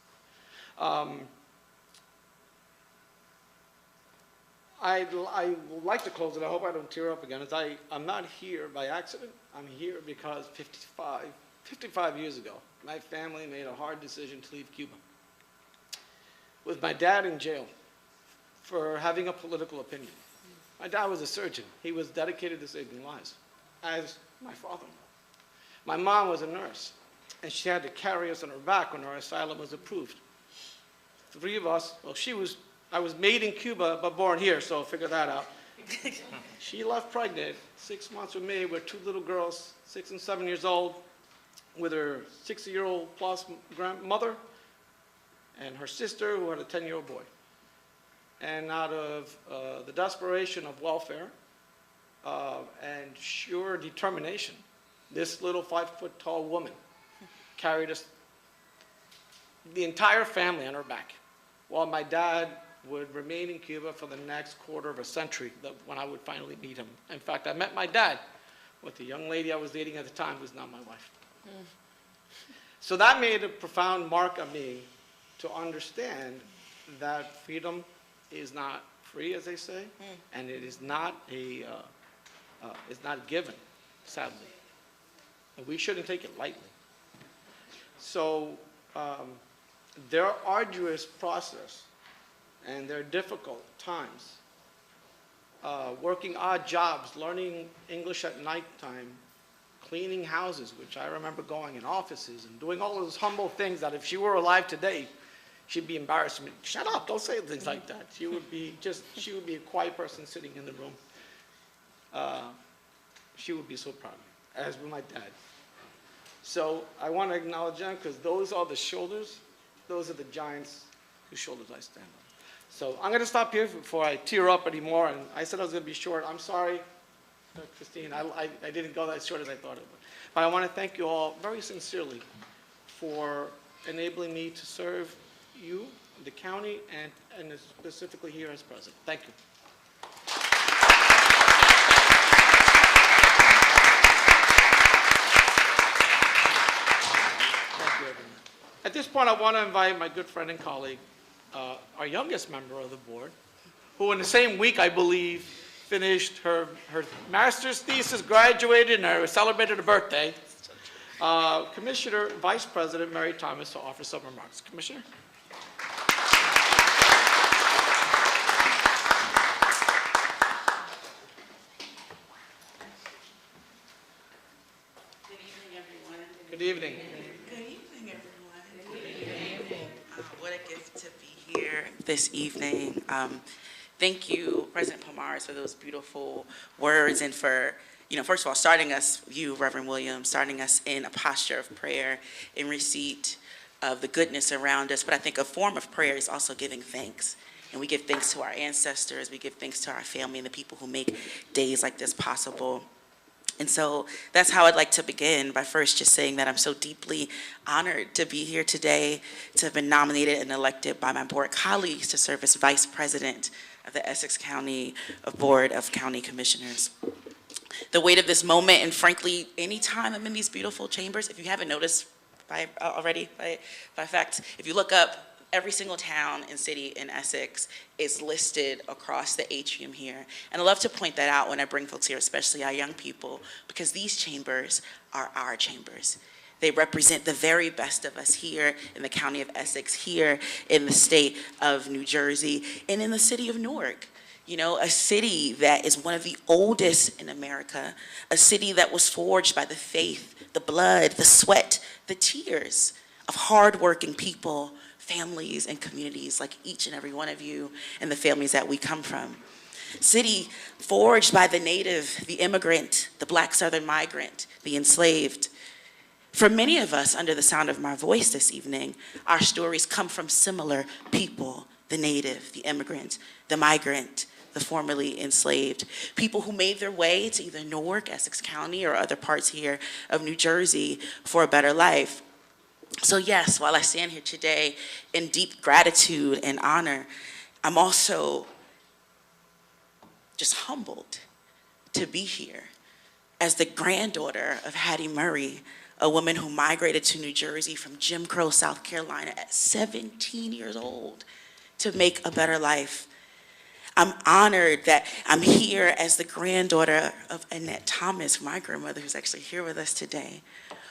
I would like to close it. I hope I don't tear up again. I'm not here by accident. I'm here because 55 years ago, my family made a hard decision to leave Cuba. With my dad in jail for having a political opinion. My dad was a surgeon. He was dedicated to saving lives, as my father. My mom was a nurse, and she had to carry us on her back when our asylum was approved. Three of us, well, I was made in Cuba, but born here, so figure that out. She left pregnant 6 months with me with two little girls, 6 and 7 years old, with her 60-year-old plus grandmother, and her sister, who had a 10-year-old boy. And out of the desperation of welfare and sheer determination, this little 5-foot-tall woman carried us, the entire family on her back, while my dad would remain in Cuba for the next quarter of a century when I would finally meet him. In fact, I met my dad with the young lady I was dating at the time, who's now my wife. So that made a profound mark on me to understand that freedom is not free, as they say, and it is not it's not given, sadly. And we shouldn't take it lightly. So there are arduous process, and there are difficult times. Working odd jobs, learning English at nighttime, cleaning houses, which I remember going in offices and doing all those humble things that if she were alive today, she'd be embarrassed. Shut up, don't say things like that. She would be a quiet person sitting in the room. She would be so proud of me, as would my dad. So I want to acknowledge them because those are the shoulders, those are the giants whose shoulders I stand on. So I'm going to stop here before I tear up anymore. And I said I was going to be short. I'm sorry, Christine. I didn't go as short as I thought it would. But I want to thank you all very sincerely for enabling me to serve you, the county, and specifically here as president. Thank you. Thank you, everyone. At this point, I want to invite my good friend and colleague, our youngest member of the board, who in the same week, I believe, finished her master's thesis, graduated, and celebrated her birthday. Commissioner Vice President Mary Thomas to offer some remarks. Commissioner? Good evening, everyone. Good evening. Good evening, everyone. Good evening. What a gift to be here this evening. Thank you, President Pomares, for those beautiful words and for, first of all, starting us, you, Reverend Williams, starting us in a posture of prayer in receipt of the goodness around us. But I think a form of prayer is also giving thanks. And we give thanks to our ancestors, we give thanks to our family and the people who make days like this possible. And so that's how I'd like to begin, by first just saying that I'm so deeply honored to be here today, to have been nominated and elected by my board colleagues to serve as Vice President of the Essex County Board of County Commissioners. The weight of this moment, and frankly, anytime I'm in these beautiful chambers, if you haven't noticed by fact, if you look up, every single town and city in Essex is listed across the atrium here. And I love to point that out when I bring folks here, especially our young people, because these chambers are our chambers. They represent the very best of us here in the county of Essex, here in the state of New Jersey, and in the city of Newark. You know, a city that is one of the oldest in America, a city that was forged by the faith, the blood, the sweat, the tears of hardworking people, families, and communities like each and every one of you and the families that we come from. City forged by the native, the immigrant, the Black Southern migrant, the enslaved. For many of us, under the sound of my voice this evening, our stories come from similar people: the native, the immigrant, the migrant, the formerly enslaved, people who made their way to either Newark, Essex County, or other parts here of New Jersey for a better life. So yes, while I stand here today in deep gratitude and honor, I'm also just humbled to be here as the granddaughter of Hattie Murray, a woman who migrated to New Jersey from Jim Crow, South Carolina at 17 years old to make a better life. I'm honored that I'm here as the granddaughter of Annette Thomas, my grandmother, who's actually here with us today,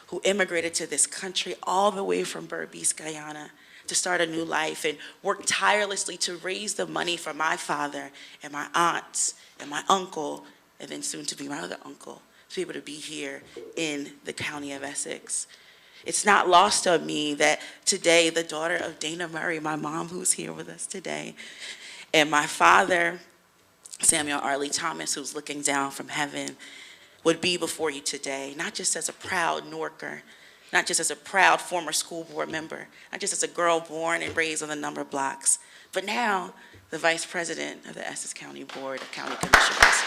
who immigrated to this country all the way from Berbice, Guyana, to start a new life and worked tirelessly to raise the money for my father and my aunts and my uncle, and then soon to be my other uncle, to be able to be here in the county of Essex. It's not lost on me that today the daughter of Dana Murray, my mom who's here with us today, and my father, Samuel Arley Thomas, who's looking down from heaven, would be before you today, not just as a proud Newarker, not just as a proud former school board member, not just as a girl born and raised on the number blocks, but now the vice president of the Essex County Board of County Commissioners.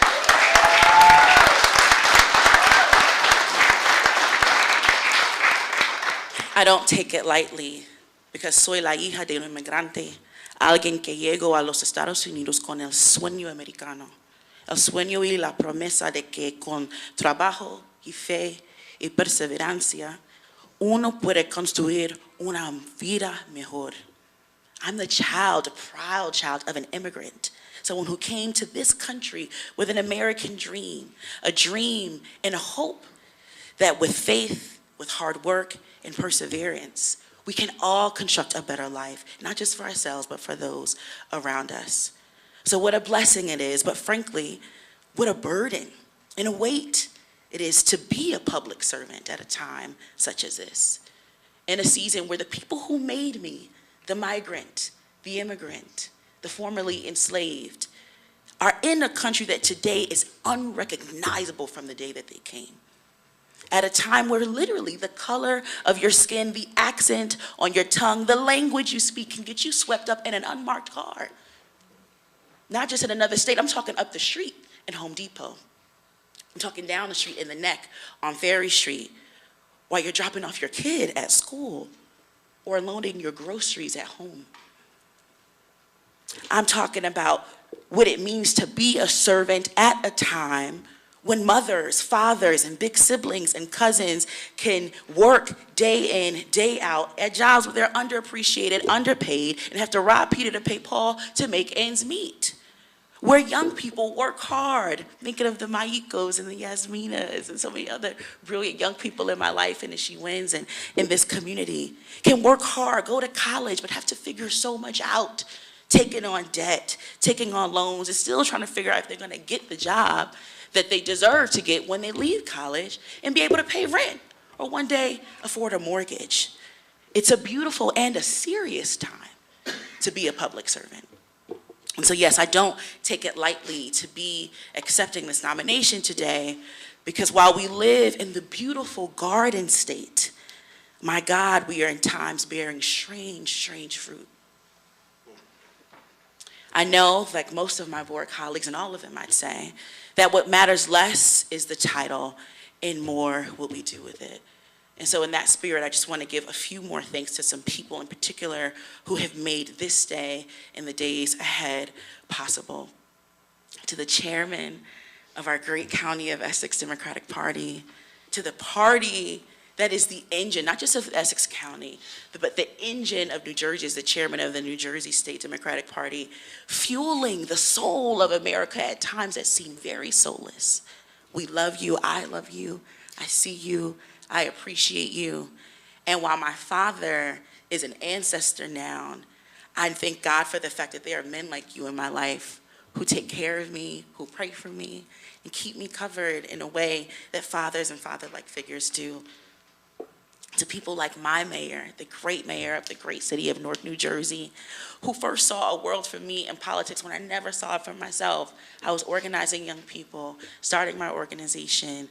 I don't take it lightly because soy la hija de un inmigrante, alguien que llegó a los Estados Unidos con el sueño americano, el sueño y la promesa de que con trabajo y fe y perseverancia uno puede construir una vida mejor. I'm the child, a proud child of an immigrant, someone who came to this country with an American dream, a dream and a hope that with faith, with hard work and perseverance, we can all construct a better life, not just for ourselves, but for those around us. So what a blessing it is, but frankly, what a burden and a weight it is to be a public servant at a time such as this, in a season where the people who made me, the migrant, the immigrant, the formerly enslaved, are in a country that today is unrecognizable from the day that they came. At a time where literally the color of your skin, the accent on your tongue, the language you speak can get you swept up in an unmarked car. Not just in another state, I'm talking up the street in Home Depot. I'm talking down the street in the Neck on Ferry Street while you're dropping off your kid at school or loading your groceries at home. I'm talking about what it means to be a servant at a time when mothers, fathers, and big siblings and cousins can work day in, day out at jobs where they're underappreciated, underpaid, and have to rob Peter to pay Paul to make ends meet. Where young people work hard, thinking of the Maikos and the Yasminas and so many other brilliant young people in my life and the She Wins and in this community, can work hard, go to college, but have to figure so much out, taking on debt, taking on loans, and still trying to figure out if they're gonna get the job that they deserve to get when they leave college and be able to pay rent or one day afford a mortgage. It's a beautiful and a serious time to be a public servant. And so yes, I don't take it lightly to be accepting this nomination today, because while we live in the beautiful Garden State, my God, we are in times bearing strange, strange fruit. I know, like most of my board colleagues, and all of them I'd say, that what matters less is the title and more what we do with it. And so in that spirit, I just want to give a few more thanks to some people in particular who have made this day and the days ahead possible. To the chairman of our great County of Essex Democratic Party, to the party that is the engine, not just of Essex County, but the engine of New Jersey, is the chairman of the New Jersey State Democratic Party, fueling the soul of America at times that seem very soulless. We love you, I see you, I appreciate you. And while my father is an ancestor now, I thank God for the fact that there are men like you in my life who take care of me, who pray for me, and keep me covered in a way that fathers and father-like figures do. To people like my mayor, the great mayor of the great city of Newark, New Jersey, who first saw a world for me in politics when I never saw it for myself. I was organizing young people, starting my organization,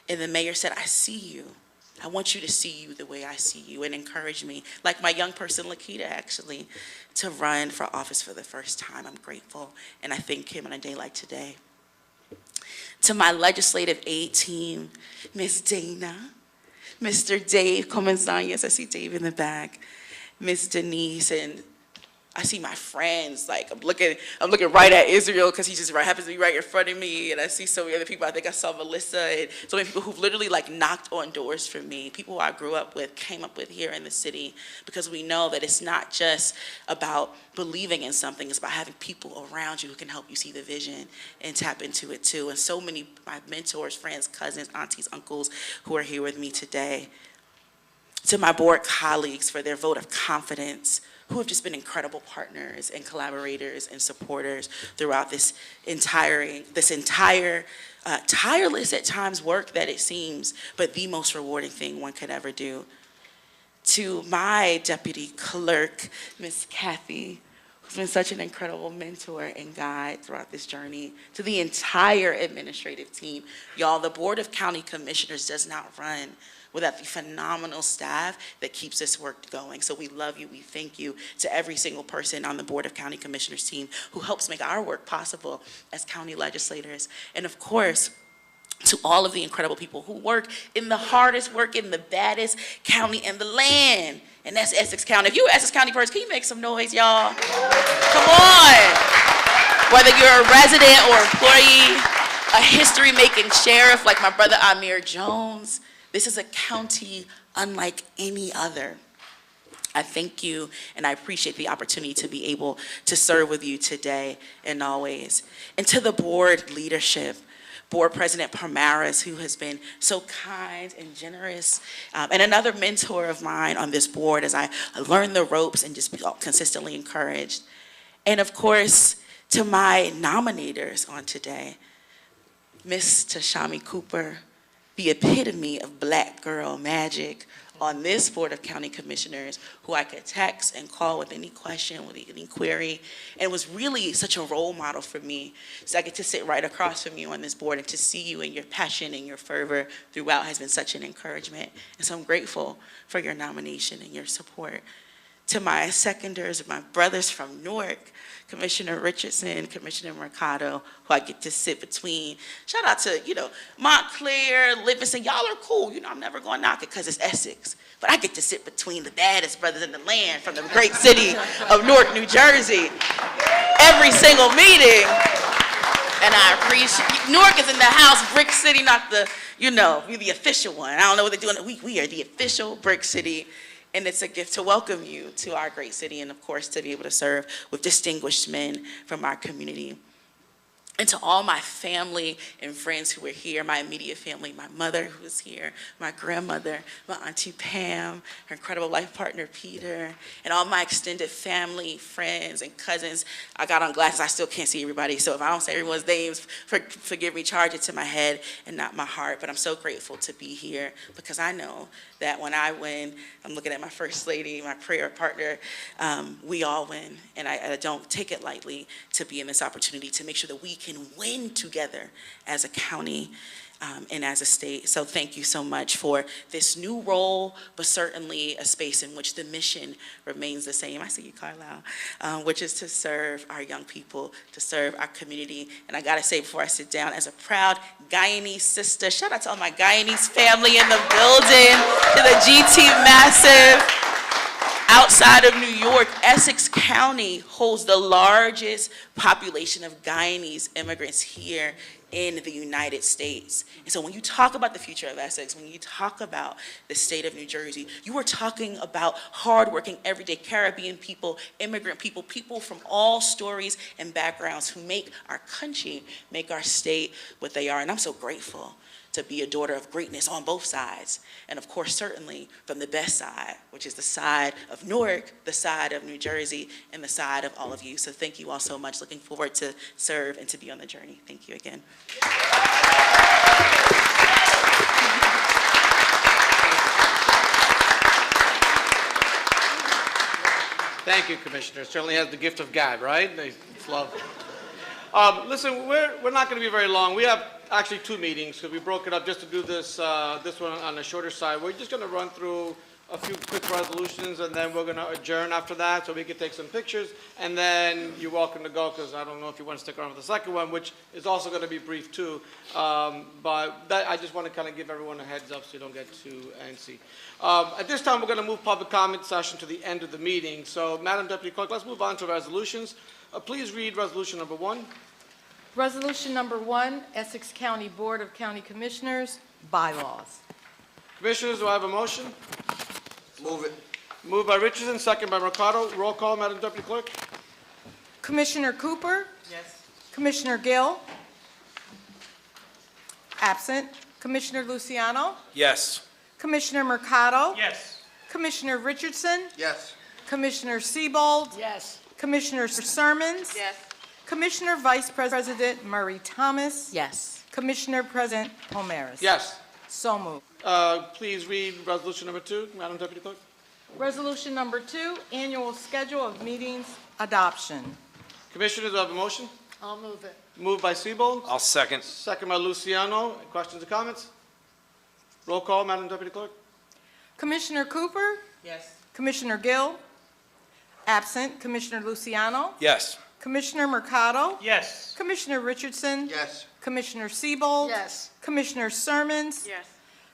and the mayor said, I see you. I want you to see you the way I see you, and encourage me, like my young person, Lakita, actually, to run for office for the first time. I'm grateful, and I thank him on a day like today. To my legislative aid team, Miss Dana, Mr. Dave Comenzano, I see Dave in the back, Miss Denise, and I see my friends, like I'm looking right at Israel because he just happens to be right in front of me, and I see so many other people. I think I saw Melissa and so many people who've literally like knocked on doors for me, people who I grew up with, came up with here in the city, because we know that it's not just about believing in something, it's about having people around you who can help you see the vision and tap into it too. And so many, my mentors, friends, cousins, aunties, uncles who are here with me today. To my board colleagues for their vote of confidence, who have just been incredible partners and collaborators and supporters throughout this entire tireless at times work that it seems, but the most rewarding thing one could ever do. To my deputy clerk, Miss Kathy, who's been such an incredible mentor and guide throughout this journey. To the entire administrative team, y'all, the Board of County Commissioners does not run without the phenomenal staff that keeps this work going. So we love you, we thank you. To every single person on the Board of County Commissioners team who helps make our work possible as county legislators. And of course, to all of the incredible people who work in the hardest work in the baddest county in the land, and that's Essex County. If you're an Essex County person, can you make some noise, y'all? Come on. Whether you're a resident or employee, a history-making sheriff like my brother Amir Jones, this is a county unlike any other. I thank you, and I appreciate the opportunity to be able to serve with you today and always. And to the board leadership, Board President Pomaris, who has been so kind and generous, and another mentor of mine on this board as I learn the ropes and just be consistently encouraged. And of course, to my nominators on today, Miss Tashami Cooper, the epitome of Black girl magic on this Board of County Commissioners, who I could text and call with any question, with any query, and was really such a role model for me. So I get to sit right across from you on this board, and to see you and your passion and your fervor throughout has been such an encouragement. And so I'm grateful for your nomination and your support. To my seconders, my brothers from Newark, Commissioner Richardson, Commissioner Mercado, who I get to sit between. Shout out to, Montclair, Livingston. Y'all are cool. I'm never going to knock it because it's Essex. But I get to sit between the baddest brothers in the land from the great city of Newark, New Jersey, every single meeting. And I appreciate, Newark is in the house, Brick City, not the, we're the official one. I don't know what they're doing. We are the official Brick City. And it's a gift to welcome you to our great city, and of course, to be able to serve with distinguished men from our community. And to all my family and friends who are here, my immediate family, my mother who is here, my grandmother, my Auntie Pam, her incredible life partner, Peter, and all my extended family, friends, and cousins. I got on glasses, I still can't see everybody, so if I don't say everyone's names, forgive me, charge it to my head and not my heart. But I'm so grateful to be here, because I know that when I win, I'm looking at my first lady, my prayer partner, we all win. And I don't take it lightly to be in this opportunity to make sure that we can win together as a county and as a state. So thank you so much for this new role, but certainly a space in which the mission remains the same. I see you, Carlisle, which is to serve our young people, to serve our community. And I gotta say before I sit down, as a proud Guyanese sister, shout out to all my Guyanese family in the building, to the GT Massive. Outside of New York, Essex County holds the largest population of Guyanese immigrants here in the United States. And so when you talk about the future of Essex, when you talk about the state of New Jersey, you are talking about hardworking, everyday Caribbean people, immigrant people, people from all stories and backgrounds who make our country, make our state what they are. And I'm so grateful to be a daughter of greatness on both sides. And of course, certainly from the best side, which is the side of Newark, the side of New Jersey, and the side of all of you. So thank you all so much. Looking forward to serve and to be on the journey. Thank you again. Thank you, Commissioner. Certainly has the gift of gab, right? It's love. Listen, we're not going to be very long. We have actually 2 meetings because we broke it up just to do this one on the shorter side. We're just going to run through a few quick resolutions, and then we're going to adjourn after that so we can take some pictures, and then you're welcome to go because I don't know if you want to stick around for the second one, which is also going to be brief too. But I just want to kind of give everyone a heads up so you don't get too antsy. At this time, we're going to move public comment session to the end of the meeting. So, Madam Deputy Clerk, let's move on to resolutions. Please read resolution number 1. Resolution number 1, Essex County Board of County Commissioners, bylaws. Commissioners, do I have a motion? Move it. Moved by Richardson, second by Mercado. Roll call, Madam Deputy Clerk. Commissioner Cooper? Yes. Commissioner Gill? Absent. Commissioner Luciano? Yes. Commissioner Mercado? Yes. Commissioner Richardson? Yes. Commissioner Siebold? Yes. Commissioner Sermons? Yes. Commissioner Vice President Murray Thomas? Yes. Commissioner President Pomaris? Yes. So moved. Please read resolution number 2, Madam Deputy Clerk. Resolution number 2, annual schedule of meetings adoption. Commissioners, do I have a motion? I'll move it. Moved by Siebold, I'll second. second by Luciano. Questions or comments? Roll call, Madam Deputy Clerk. Commissioner Cooper? Yes. Commissioner Gill? Absent. Commissioner Luciano? Yes. Commissioner Mercado? Yes. Commissioner Richardson? Yes. Commissioner Siebold? Yes. Commissioner Sermons? Yes.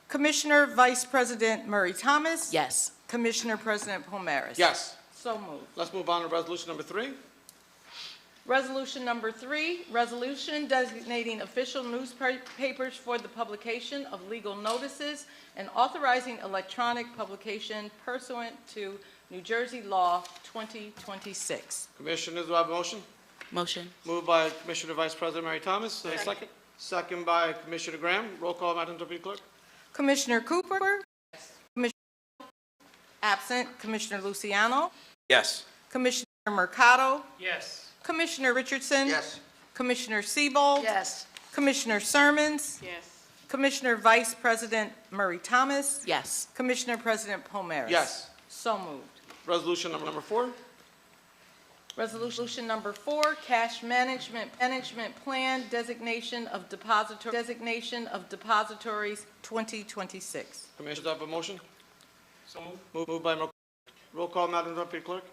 Commissioner Vice President Murray Thomas? Yes. Commissioner President Pomaris? Yes. So moved. Let's move on to resolution number 3. Resolution number 3, resolution designating official newspapers for the publication of legal notices and authorizing electronic publication pursuant to New Jersey Law 2026. Commissioners, do I have a motion? Motion. Moved by Commissioner Vice President Mary Thomas. Second. Second by Commissioner Graham. Roll call, Madam Deputy Clerk. Commissioner Cooper? Commissioner absent. Commissioner Luciano? Yes. Commissioner Mercado? Yes. Commissioner Richardson? Yes. Commissioner Siebold? Yes. Commissioner Sermons? Yes. Commissioner Vice President Murray Thomas? Yes. Commissioner President Pomaris? Yes. So moved. Resolution number 4. Resolution number 4, cash management plan designation of depositories 2026. Commissioners, do I have a motion? So moved. Moved by Mercado. Roll call, Madam Deputy Clerk.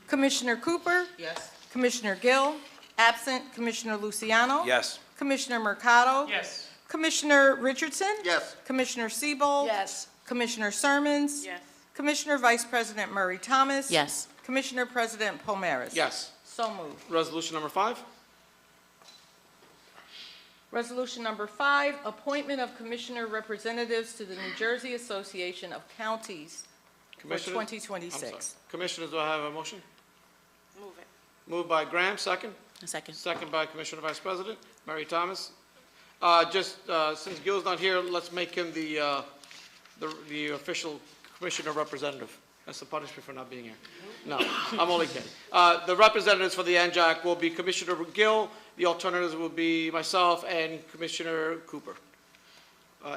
Commissioner Cooper? Yes. Commissioner Gill? Absent. Commissioner Luciano? Yes. Commissioner Mercado? Yes. Commissioner Richardson? Yes. Commissioner Siebold? Yes. Commissioner Sermons? Yes. Commissioner Vice President Murray Thomas? Yes. Commissioner President Pomaris? Yes. So moved. Resolution number 5. Resolution number 5, appointment of commissioner representatives to the New Jersey Association of Counties for Commissioners- 2026. I'm sorry. Commissioners, do I have a motion? Move it. Moved by Graham, second. A second. Second by Commissioner Vice President Mary Thomas. Since Gil's not here, let's make him the official commissioner representative. That's the punishment for not being here. No, I'm only kidding. The representatives for the NJAC will be Commissioner Gill. The alternatives will be myself and Commissioner Cooper.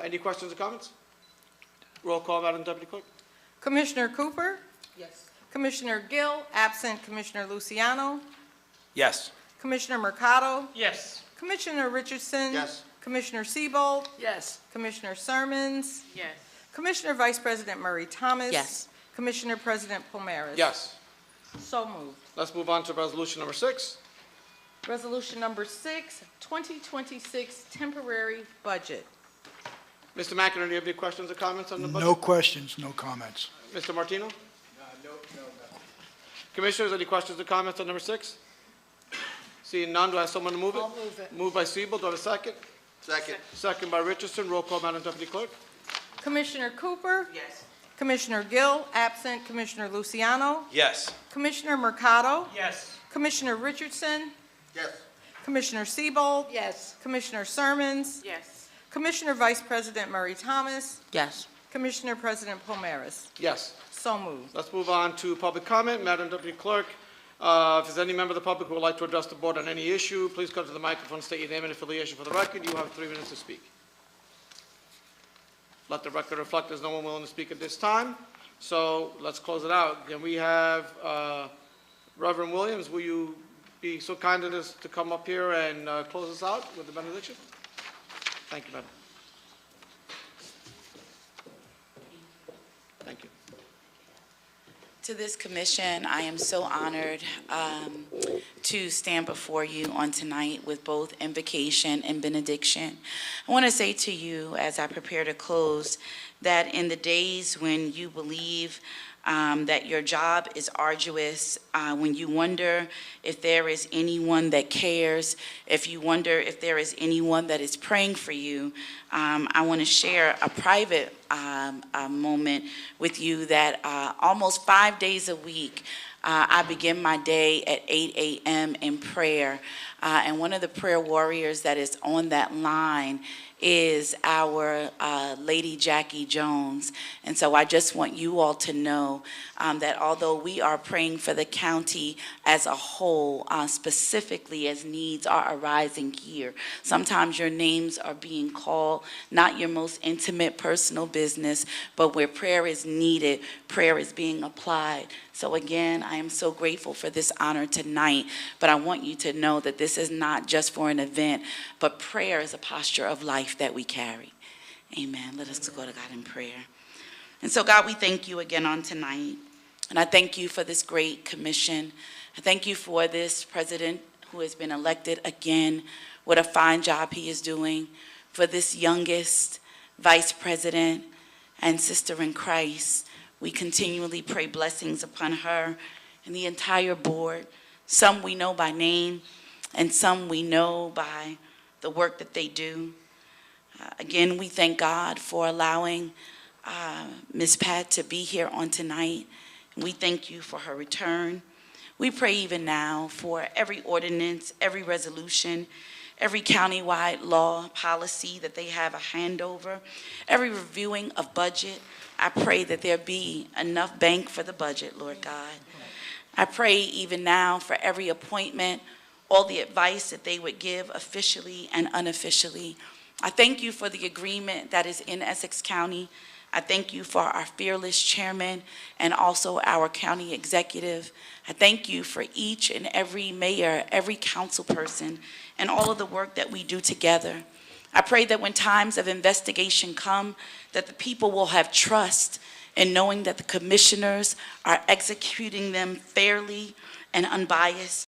Any questions or comments? Roll call, Madam Deputy Clerk. Commissioner Cooper? Yes. Commissioner Gill, absent. Commissioner Luciano? Yes. Commissioner Mercado? Yes. Commissioner Richardson? Yes. Commissioner Siebold? Yes. Commissioner Sermons? Yes. Commissioner Vice President Murray Thomas? Yes. Commissioner President Pomaris? Yes. So moved. Let's move on to resolution number 6. Resolution number 6, 2026 temporary budget. Mr. McInerney, do you have any questions or comments on the budget? No questions, no comments. Mr. Martino? Commissioners, any questions or comments on number 6? Seeing none, do I have someone to move it? I'll move it. Moved by Siebel, do I have a second? Second. Second by Richardson. Roll call, Madam Deputy Clerk. Commissioner Cooper? Yes. Commissioner Gill, absent. Commissioner Luciano? Yes. Commissioner Mercado? Yes. Commissioner Richardson? Yes. Commissioner Siebold? Yes. Commissioner Sermons? Yes. Commissioner Vice President Murray Thomas, Yes. Commissioner President Palmeris. Yes. So moved. Let's move on to public comment. Madam Deputy Clerk, if there's any member of the public who would like to address the board on any issue, please come to the microphone, state your name and affiliation for the record. You have 3 minutes to speak. Let the record reflect there's no one willing to speak at this time. So let's close it out. Can we have Reverend Williams, will you be so kind as to come up here and close us out with the benediction? Thank you, madam. Thank you. To this commission, I am so honored to stand before you on tonight with both invocation and benediction. I want to say to you, as I prepare to close, that in the days when you believe that your job is arduous, when you wonder if there is anyone that cares, if you wonder if there is anyone that is praying for you, I want to share a private moment with you that almost 5 days a week, I begin my day at 8 a.m. in prayer. And one of the prayer warriors that is on that line is our Lady Jackie Jones. And so I just want you all to know that although we are praying for the county as a whole, specifically as needs are arising here, sometimes your names are being called, not your most intimate personal business, but where prayer is needed, prayer is being applied. So again, I am so grateful for this honor tonight, but I want you to know that this is not just for an event, but prayer is a posture of life that we carry. Amen. Let us go to God in prayer. And so God, we thank you again on tonight. And I thank you for this great commission. I thank you for this president who has been elected again. What a fine job he is doing. For this youngest vice president and sister in Christ. We continually pray blessings upon her and the entire board. Some we know by name and some we know by the work that they do. Again, we thank God for allowing Ms. Pat to be here on tonight. We thank you for her return. We pray even now for every ordinance, every resolution, every countywide law, policy that they have a hand over, every reviewing of budget. I pray that there be enough bank for the budget, Lord God. I pray even now for every appointment, all the advice that they would give officially and unofficially. I thank you for the agreement that is in Essex County. I thank you for our fearless chairman and also our county executive. I thank you for each and every mayor, every council person, and all of the work that we do together. I pray that when times of investigation come, that the people will have trust in knowing that the commissioners are executing them fairly and unbiased.